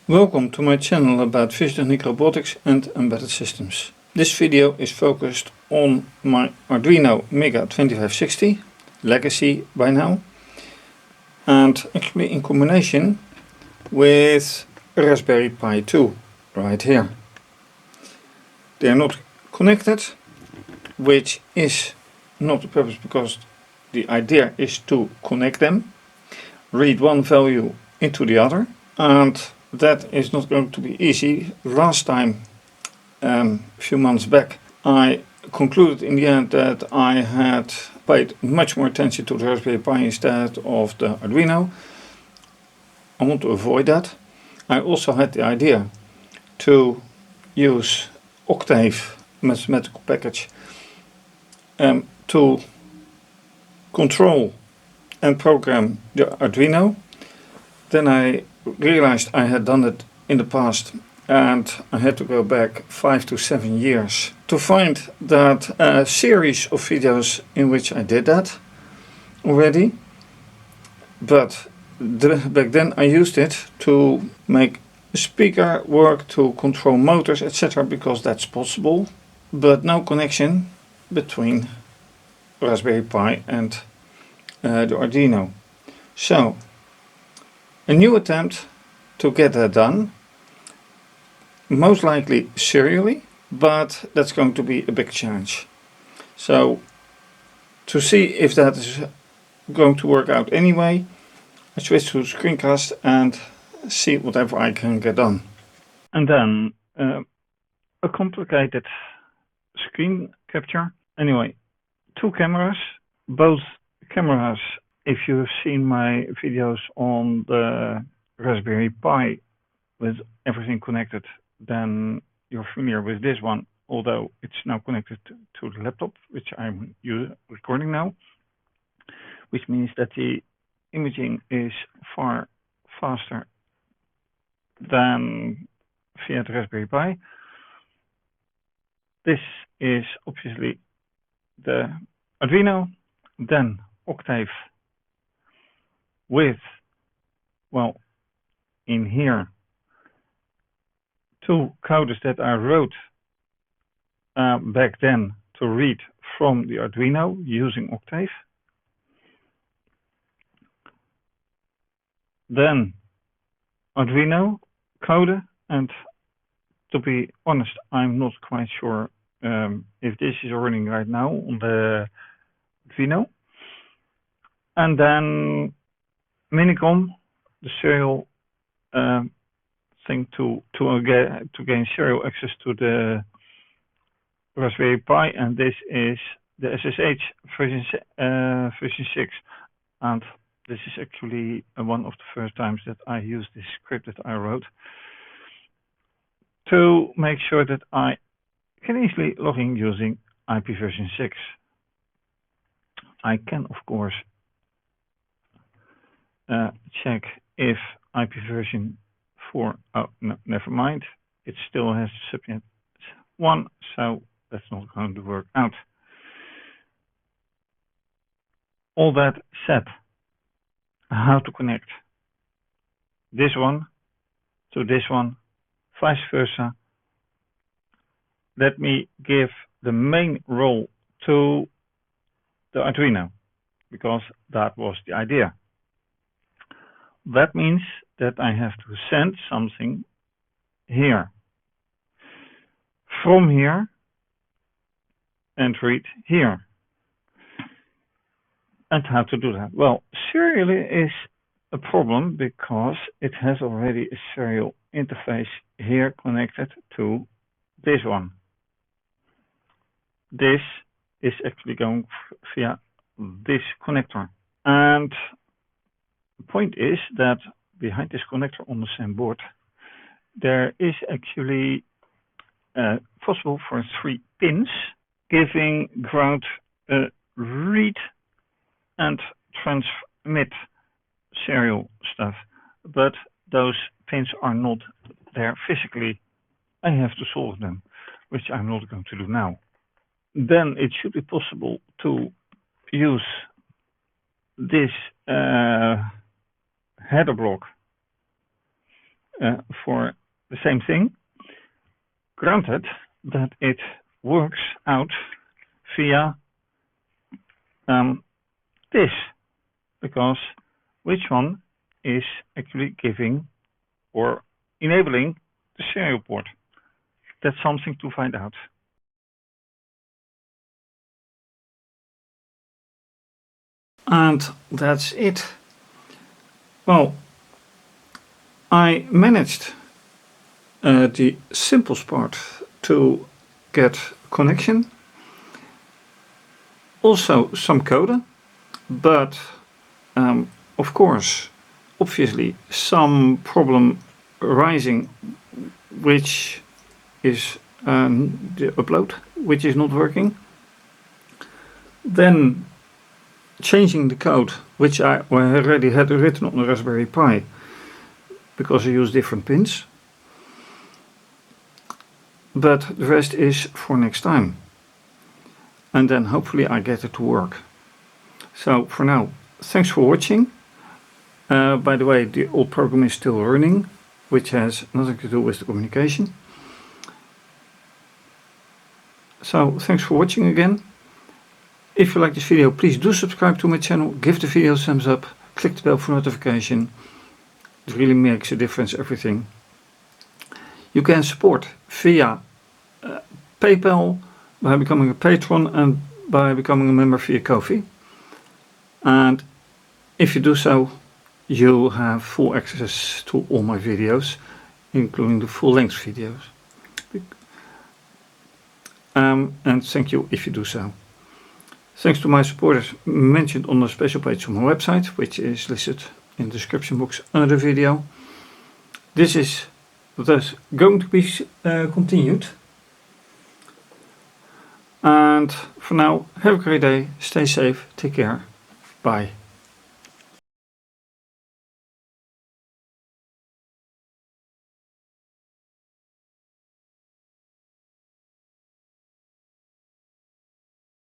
Welcome to my channel about physiotechnic robotics and embedded systems. This video is focused on my Arduino Mega2560 legacy by now, and actually in combination with RaspberryPi2 right here. They are not connected, which is not the purpose, because the idea is to connect them, read one value into the other, and that is not going to be easy. Last time, a few months back, I concluded in the end that I had paid much more attention to the Raspberry Pi instead of the Arduino. I want to avoid that. I also had the idea to use Octave mathematical package to control and program the Arduino. Then I realized I had done it in the past, and I had to go back 5 to 7 years to find that series of videos in which I did that already. But back then I used it to make a speaker work, to control motors, etc., because that's possible, but no connection between Raspberry Pi and the Arduino. So a new attempt to get that done, most likely serially, but that's going to be a big challenge. So to see if that is going to work out anyway, I switch to screencast and see whatever I can get done. And then a complicated screen capture. Anyway, two cameras, both cameras. If you've seen my videos on the Raspberry Pi with everything connected, then you're familiar with this one, although it's now connected to the laptop, which I'm recording now, which means that the imaging is far faster than via the Raspberry Pi. This is obviously the Arduino, then Octave with, well, in here, two codes that I wrote back then to read from the Arduino using Octave. Then Arduino code, and to be honest, I'm not quite sure if this is running right now on the Arduino. And then Minicom, the serial thing to gain serial access to the Raspberry Pi, and this is the SSH version 6, and this is actually one of the first times that I used this script that I wrote to make sure that I can easily log in using IP version 6. I can, of course, check if IP version 4, oh no, never mind, it still has subnet 1, so that's not going to work out. All that said, how to connect this one to this one, vice versa. Let me give the main role to the Arduino, because that was the idea. That means that I have to send something here, from here, and read here. And how to do that? Well, serially is a problem because it has already a serial interface here connected to this one. This is actually going via this connector. And the point is that behind this connector on the same board, there is actually possible for 3 pins giving ground read and transmit serial stuff. But those pins are not there physically. I have to solve them, which I'm not going to do now. Then it should be possible to use this header block for the same thing. Granted that it works out via this, because which one is actually giving or enabling the serial port. That's something to find out. And that's it. Well, I managed the simplest part to get connection. Also some code, but of course, obviously some problem arising, which is the upload, which is not working. Then changing the code, which I already had written on the Raspberry Pi, because I use different pins. But the rest is for next time. And then hopefully I get it to work. So for now, thanks for watching. By the way, the old program is still running, which has nothing to do with the communication. So thanks for watching again. If you like this video, please do subscribe to my channel, give the video a thumbs up, click the bell for notification. It really makes a difference, everything. You can support via PayPal, by becoming a patron, and by becoming a member via Ko-fi. And if you do so, you'll have full access to all my videos, including the full-length videos. And thank you if you do so. Thanks to my supporters mentioned on the special page on my website, which is listed in the description box under the video. This is thus going to be continued. And for now, have a great day, stay safe, take care, bye.